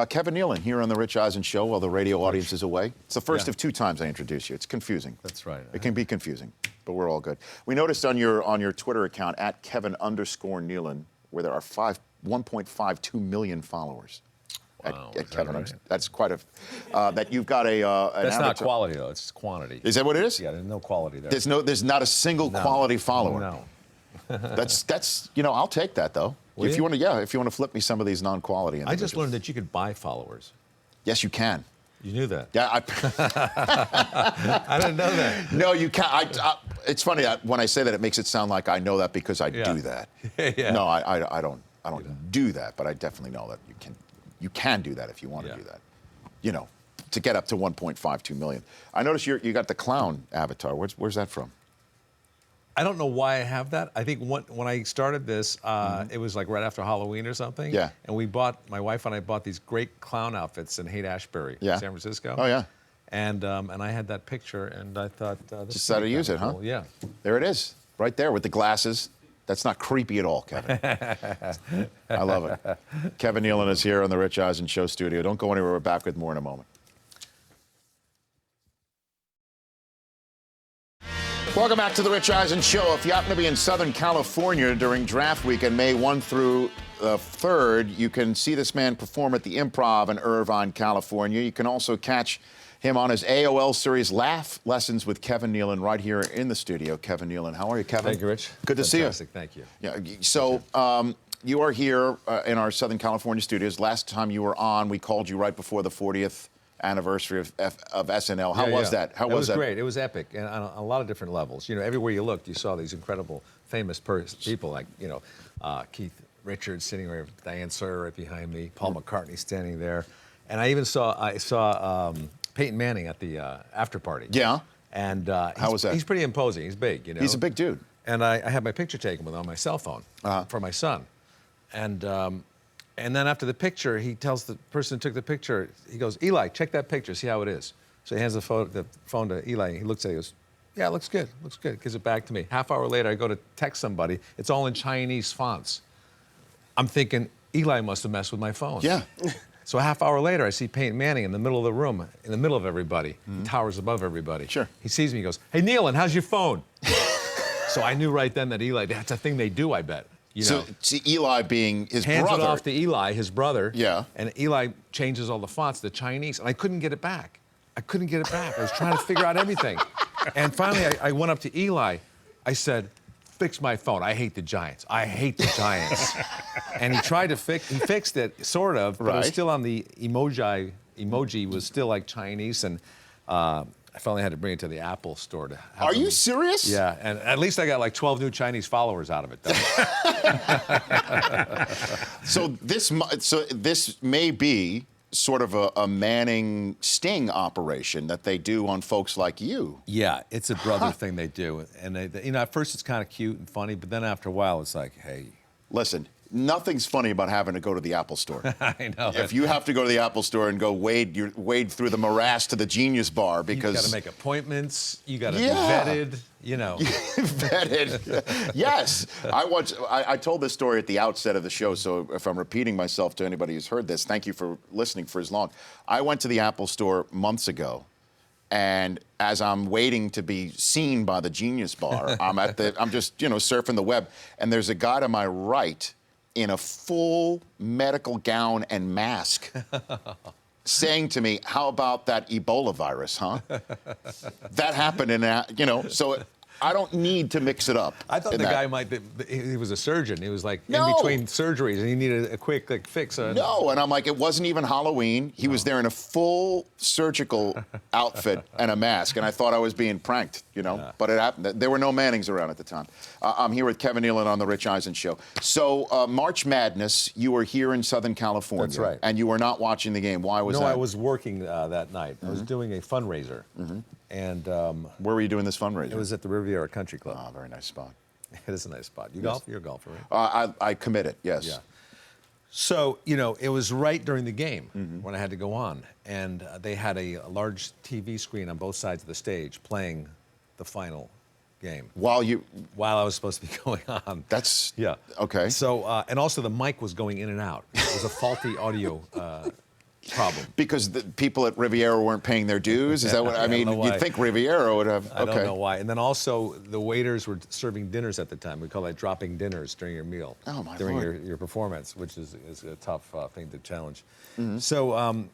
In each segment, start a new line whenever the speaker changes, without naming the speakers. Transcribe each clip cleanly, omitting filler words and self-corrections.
Kevin Nealon here on the Rich Eisen Show while the radio audience is away. It's the first of two times I introduce you. It's confusing.
That's right.
It can be confusing, but we're all good. We noticed on your Twitter account at Kevin_Nealon, where there are 1.52 million followers.
Wow,
at Kevin.
right?
That's quite a. That you've got a.
That's not quality though. It's quantity.
Is that what it is?
Yeah, there's no quality there.
There's not a single quality follower.
No.
that's I'll take that though. If you want to flip me some of these non-quality individuals.
I just learned that you could buy followers.
Yes, you can.
You knew that?
Yeah,
I didn't know that.
No, you can't. It's funny when I say that, it makes it sound like I know that because I do that.
Yeah.
No, I don't do that, but I definitely know that you can do that if you want to do that. To get up to 1.52 million. I noticed you got the clown avatar. Where's that from?
I don't know why I have that. I think when I started this, it was like right after Halloween or something.
Yeah.
And my wife and I bought these great clown outfits in Haight-Ashbury, San Francisco.
Oh, yeah.
And I had that picture, and I thought, this
just how to use it,
cool.
huh?
Yeah.
There it is, right there with the glasses. That's not creepy at all, Kevin. I love it. Kevin Nealon is here on the Rich Eisen Show studio. Don't go anywhere. We're back with more in a moment. Welcome back to the Rich Eisen Show. If you happen to be in Southern California during draft weekend, May 1 through 3rd, you can see this man perform at the Improv in Irvine, California. You can also catch him on his AOL series, Laugh Lessons with Kevin Nealon, right here in the studio. Kevin Nealon, how are you, Kevin?
Thank you, Rich.
Good to see you.
Fantastic, thank you.
Yeah. So you are here in our Southern California studios. Last time you were on, we called you right before the 40th anniversary of SNL. How was that? How was that?
It was great. It was epic, and on a lot of different levels. Everywhere you looked, you saw these incredible, famous people like, Keith Richards sitting right, Diane Sawyer right behind me, Paul McCartney standing there, and I even saw Peyton Manning at the after party. Yeah. And how was that? He's pretty imposing. He's big, He's a big dude. And I had my picture taken with him on my cell phone for my son, and then after the picture, he tells the person who took the picture, he goes, "Eli, check that picture, see how it is." So he hands the phone to Eli, and he looks at it, he goes, "Yeah, it looks good, gives it back to me. Half hour later, I go to text somebody, it's all in Chinese fonts. I'm thinking, Eli must have messed with my phone. Yeah. So a half hour later, I see Peyton Manning in the middle of the room, in the middle of everybody, towers above everybody. Sure. He sees me, he goes, "Hey, Nealon, how's your phone?" So I knew right then that Eli, that's a thing they do, I bet. So Eli being his brother. Hands it off to Eli, his brother. Yeah. And Eli changes all the fonts to Chinese, and I couldn't get it back. I was trying to figure out everything. And finally, I went up to Eli. I said, "Fix my phone. I hate the Giants. I hate the Giants." And he tried to he fixed it, sort of, but it was still on the emoji was still like Chinese, and I finally had to bring it to the Apple store to have
Are you serious?
Yeah, and at least I got like 12 new Chinese followers out of it, though.
So this may be sort of a Manning sting operation that they do on folks like you.
Yeah, it's a brother thing they do. And at first it's kind of cute and funny, but then after a while it's like, hey.
Listen, nothing's funny about having to go to the Apple store.
I know.
If you have to go to the Apple store and go wade through the morass to the Genius Bar because...
You've got to make appointments, you got to be vetted,
Vetted. Yes. I told this story at the outset of the show, so if I'm repeating myself to anybody who's heard this, thank you for listening for as long. I went to the Apple store months ago, and as I'm waiting to be seen by the Genius Bar, I'm just surfing the web, and there's a guy to my right in a full medical gown and mask saying to me, "How about that Ebola virus, huh?" That happened so I don't need to mix it up.
I thought the guy he was a surgeon. He was like in between surgeries and he needed a quick fix.
No, and I'm like, it wasn't even Halloween. He was there in a full surgical outfit and a mask, and I thought I was being pranked, but it happened. There were no Mannings around at the time. I'm here with Kevin Nealon on the Rich Eisen Show. So March Madness, you were here in Southern California.
That's right.
And you were not watching the game. Why was that?
No, I was working that night. I was doing a fundraiser. And
where were you doing this fundraiser?
It was at the Riviera Country Club.
Oh, very nice spot.
It is a nice spot. You golf? You're a golfer, right?
I committed, yes.
Yeah. So, it was right during the game when I had to go on. And they had a large TV screen on both sides of the stage playing the final game. While I was supposed to be going on.
That's...
Yeah.
Okay.
So, and also the mic was going in and out. It was a faulty audio problem.
Because the people at Riviera weren't paying their dues? Is that what I mean?
don't know
You'd
why.
think Riviera would have.
I don't know why. And then also the waiters were serving dinners at the time. We call that dropping dinners during your meal.
Oh, my
during
Lord.
your performance, which is a tough thing to challenge.
Mm-hmm.
So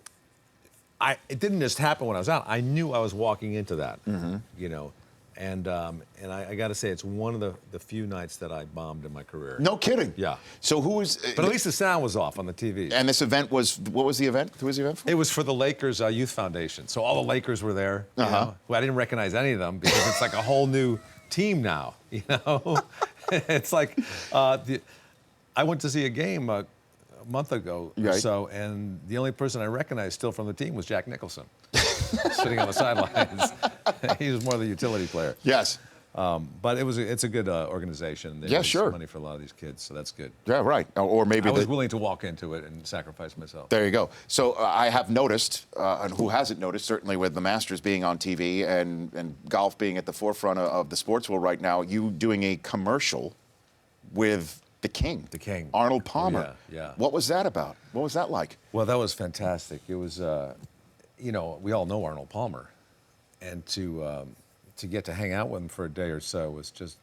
it didn't just happen when I was out. I knew I was walking into that.
Mm-hmm.
You know. And I got to say, it's one of the few nights that I bombed in my career.
No kidding.
Yeah.
So who was?
But at least the sound was off on the TV.
And this event was, what was the event? Who was the event for?
It was for the Lakers Youth Foundation. So all the Lakers were there. You
Uh-huh.
know? Well, I didn't recognize any of them because it's like a whole new team now. You know, it's like I went to see a game a month ago or
Right.
so, and the only person I recognized still from the team was Jack Nicholson, sitting on the sidelines. He was more the utility player.
Yes.
But it's a good organization. They
Yeah,
raise
sure.
money for a lot of these kids, so that's good.
Yeah, right. Or maybe
I was willing to walk into it and sacrifice myself.
There you go. So I have noticed, and who hasn't noticed, certainly with the Masters being on TV and golf being at the forefront of the sports world right now, you doing a commercial with the King.
The King.
Arnold Palmer.
Yeah.
What was that about? What was that like?
Well, that was fantastic. It was, you know, we all know Arnold Palmer, and to get to hang out with him for a day or so was just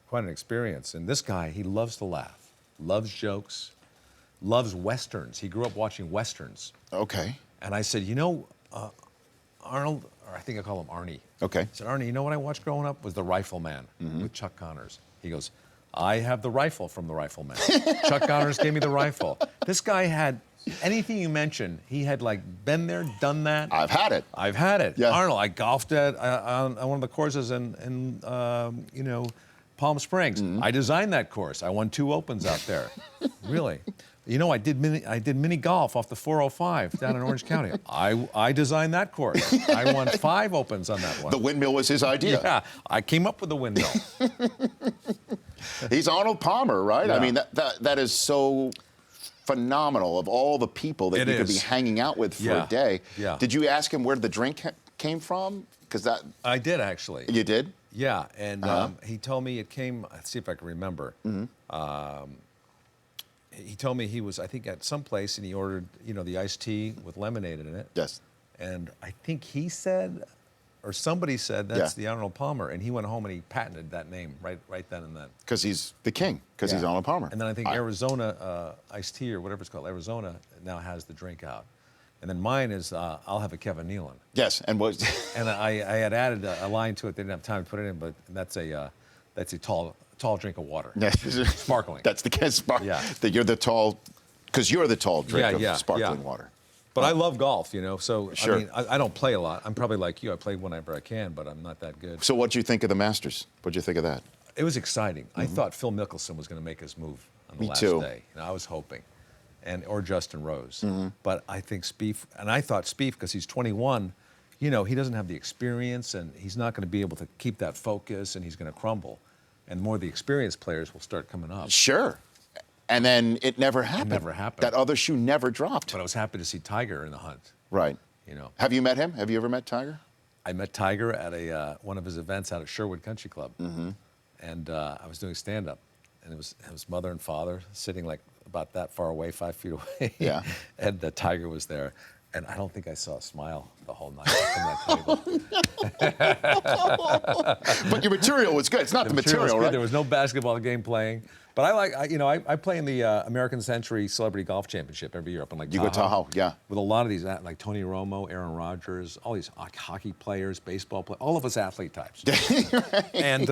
quite an experience. And this guy, he loves to laugh, loves jokes, loves westerns. He grew up watching westerns.
Okay.
And I said, you know, Arnold, or I think I call him Arnie.
Okay.
I said, Arnie, you know what I watched growing up was The Rifleman with Chuck Connors. He goes, I have the rifle from The Rifleman. Chuck Connors gave me the rifle. This guy had anything you mentioned, he had like been there, done that.
I've had it.
I've had it.
Yeah.
Arnold, I golfed on one of the courses in you know, Palm Springs. I designed that course. I won 2 opens out there. Really. You know, I did mini golf off the 405 down in Orange County. I designed that course. I won 5 opens on that one.
The windmill was his idea.
Yeah, I came up with the windmill.
He's Arnold Palmer, right? I
Yeah.
mean, that is so phenomenal of all the people that
It
you could be
is.
hanging out with for
Yeah.
a day.
Yeah.
Did you ask him where the drink came from? Because that
I did actually.
you did.
Yeah, and he told me it came. Let's see if I can remember. He told me he was, I think, at some place, and he ordered, you know, the iced tea with lemonade in it.
Yes.
And I think he said, or somebody said, that's
Yeah.
the Arnold Palmer, and he went home and he patented that name right then and then.
Because he's the king. Because he's
Yeah.
Arnold Palmer.
And then I think Arizona iced tea or whatever it's called, Arizona now has the drink out. And then mine is I'll have a Kevin Nealon.
Yes, and was
And I had added a line to it. They didn't have time to put it in, but that's a tall drink of water. Sparkling.
That's the king.
Yeah.
That you're the tall, because you're the tall drink
Yeah,
of sparkling
yeah.
water.
But I love golf, you know. So
Sure.
I mean, I don't play a lot. I'm probably like you. I play whenever I can, but I'm not that good.
So what'd you think of the Masters? What'd you think of that?
It was exciting. I thought Phil Mickelson was going to make his move on the
Me
last
too.
day. You know, I was hoping, or Justin Rose. But I think Spieth, and I thought Spieth, because he's 21, you know, he doesn't have the experience, and he's not going to be able to keep that focus, and he's going to crumble. And more of the experienced players will start coming up.
Sure. And then it never happened.
never happened.
That other shoe never dropped.
But I was happy to see Tiger in the hunt.
Right.
You know,
Have you met him? Have you ever met Tiger?
I met Tiger at one of his events out at Sherwood Country Club, and I was doing stand-up, and it was his mother and father sitting like about that far away, 5 feet away.
Yeah.
And Tiger was there, and I don't think I saw a smile the whole night from that table.
But your material was good. It's not the
was
material,
good.
right?
There was no basketball game playing, but I play in the American Century Celebrity Golf Championship every year up in like
You go Tahoe, yeah.
with a lot of these, like Tony Romo, Aaron Rodgers, all these hockey players, baseball players, all of us athlete types. And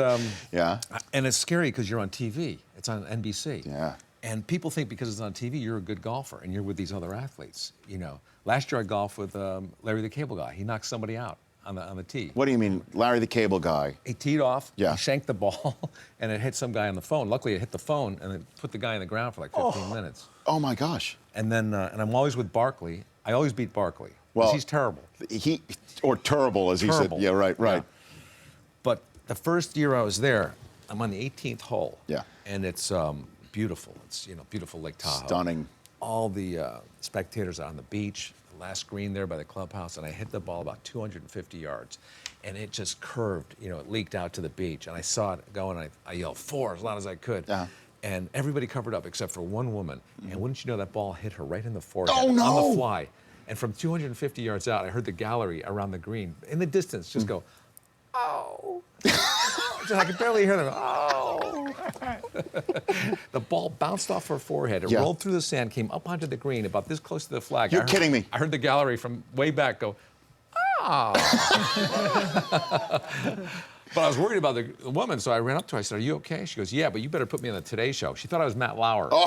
Yeah.
and it's scary because you're on TV. It's on NBC.
Yeah.
And people think because it's on TV, you're a good golfer, and you're with these other athletes. You know, last year I golfed with Larry the Cable Guy. He knocked somebody out on the tee.
What do you mean, Larry the Cable Guy?
He teed off,
Yeah.
he shanked the ball, and it hit some guy on the phone. Luckily, it hit the phone, and it put the guy on the ground for like 15 minutes.
Oh my gosh.
And then, and I'm always with Barkley. I always beat Barkley. 'Cause
Well,
he's terrible.
He or terrible, as he
Terrible.
said. Yeah, right.
Yeah. But the first year I was there, I'm on the 18th hole.
Yeah.
And it's beautiful. It's, you know, beautiful Lake Tahoe.
Stunning.
All the spectators are on the beach, the last green there by the clubhouse, and I hit the ball about 250 yards. And it just curved, you know, it leaked out to the beach. And I saw it go, and I yelled 4 as loud as I could.
Uh-huh.
And everybody covered up except for one woman. And wouldn't you know, that ball hit her right in the forehead
Oh, no.
on the fly. And from 250 yards out, I heard the gallery around the green in the distance just go, oh. Just, I could barely hear them. Oh. The ball bounced off her forehead. It rolled through the sand, came up onto the green, about this close to the flag.
You're kidding me.
I heard the gallery from way back go, ah. But I was worried about the woman, so I ran up to her. I said, "Are you okay?" She goes, "Yeah, but you better put me on the Today Show." She thought I was Matt Lauer.
Oh.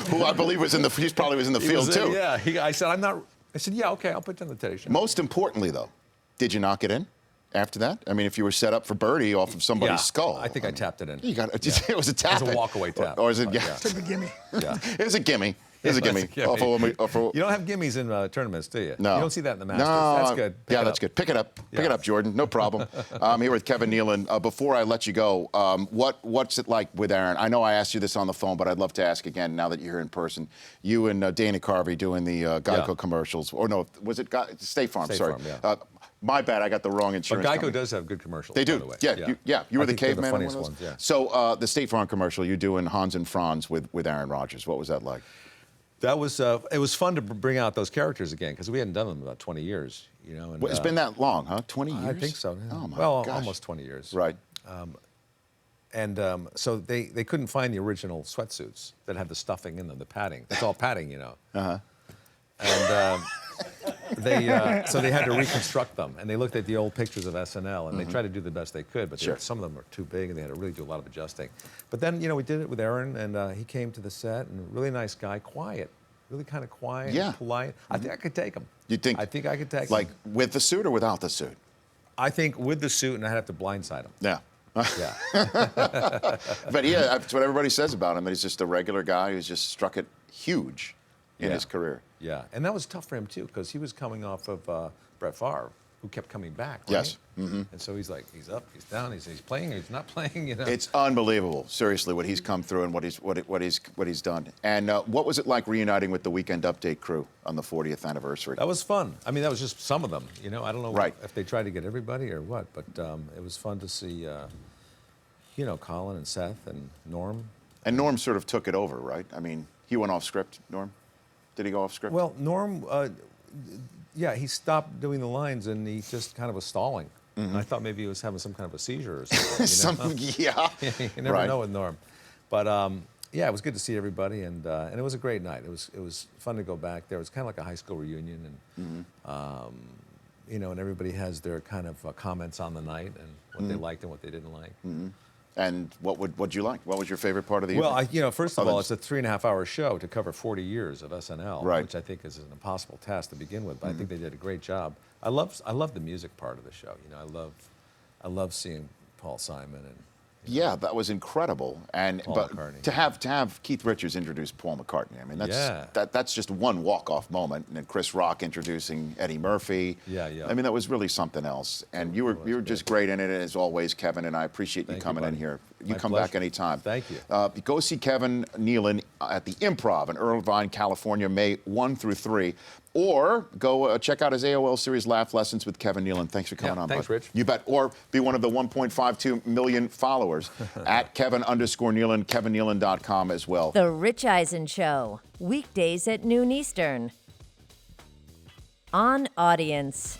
Who I believe was he probably was in the field too.
Yeah, I said, "I'm not." I said, "Yeah, okay, I'll put you on the Today Show."
Most importantly, though, did you knock it in after that? I mean, if you were set up for birdie off of somebody's skull.
I think I tapped it in.
You got it. It was a tap.
It was a walkaway tap.
Or is it?
Yeah.
It's a gimme.
Yeah.
It was a gimme. It was a gimme.
You don't
You
have gimmies in tournaments, do you?
No.
You don't see that in the Masters.
No.
That's good.
Yeah, that's good. Pick it up. Pick it up, Jordan. No problem. I'm here with Kevin Nealon. Before I let you go, what's it like with Aaron? I know I asked you this on the phone, but I'd love to ask again now that you're here in person. You and Dana Carvey doing the Geico commercials. Or no, was it State Farm?
State
sorry.
Farm, yeah.
My bad. I got the wrong insurance
But Geico
company.
does have good commercials.
They do.
By the way.
Yeah. You were the
I think they're
caveman.
the
on one
funniest
of those?
ones, yeah.
So the State Farm commercial, you're doing Hans and Franz with Aaron Rodgers. What was that like?
That was it was fun to bring out those characters again because we hadn't done them in about 20 years, you know. And,
It's been that long, huh? 20 years?
I think so. Yeah.
Oh my
well,
gosh.
almost 20 years.
Right.
So they couldn't find the original sweatsuits that had the stuffing in them, the padding. It's all padding, you know. And so they had to reconstruct them, and they looked at the old pictures of SNL, and they tried to do the best they could, but some of them were too big, and they had to really do a lot of adjusting. But then, you know, we did it with Aaron, and he came to the set, and a really nice guy, quiet, really kind of quiet, and polite. I think I could take him.
You think?
I think I could take him.
Like with the suit or without the suit?
I think with the suit, and I'd have to blindside him.
Yeah.
Yeah.
But yeah, that's what everybody says about him. That he's just a regular guy who's just struck it huge in his career.
Yeah, and that was tough for him too, because he was coming off of Brett Favre, who kept coming back. Right?
Yes.
And so he's like, he's up, he's down, he's playing, he's not playing. You know.
It's unbelievable, seriously, what he's come through and what he's done. And what was it like reuniting with the Weekend Update crew on the 40th anniversary?
That was fun. I mean, that was just some of them. You know, I don't know if they tried to get everybody or what, but it was fun to see. You know, Colin and Seth and Norm.
And Norm sort of took it over, right? I mean, he went off script. Norm, did he go off script?
Well, Norm. Yeah, he stopped doing the lines and he just kind of was stalling. And I thought maybe he was having some kind of a seizure or something. You know? You never know with Norm. But yeah, it was good to see everybody, and it was a great night. It was fun to go back there. It was kind of like a high school reunion, and you know, and everybody has their kind of comments on the night and what they liked and what they didn't like.
And what'd you like? What was your favorite part of the
Well,
evening?
you know, first of all, it's a 3.5-hour show to cover 40 years of SNL, which I think is an impossible task to begin with. But I think they did a great job. I love the music part of the show. You know, I love seeing Paul Simon and.
Yeah, that was incredible. And
Paul
but
McCartney.
to have Keith Richards introduce Paul McCartney, I mean that's just one walk-off moment. And then Chris Rock introducing Eddie Murphy.
Yeah.
I mean, that was really something else. And you were just great in it, as always, Kevin. And I appreciate you coming in here. You come back anytime.
Thank you.
Go see Kevin Nealon at the Improv in Irvine, California, May 1 through 3. Or go check out his AOL series, Laugh Lessons with Kevin Nealon. Thanks for coming on,
thanks,
bud.
Rich.
You bet. Or be one of the 1.52 million followers at Kevin_Nealon, KevinNealon.com as well.
The Rich Eisen Show, weekdays at noon Eastern. On Audience.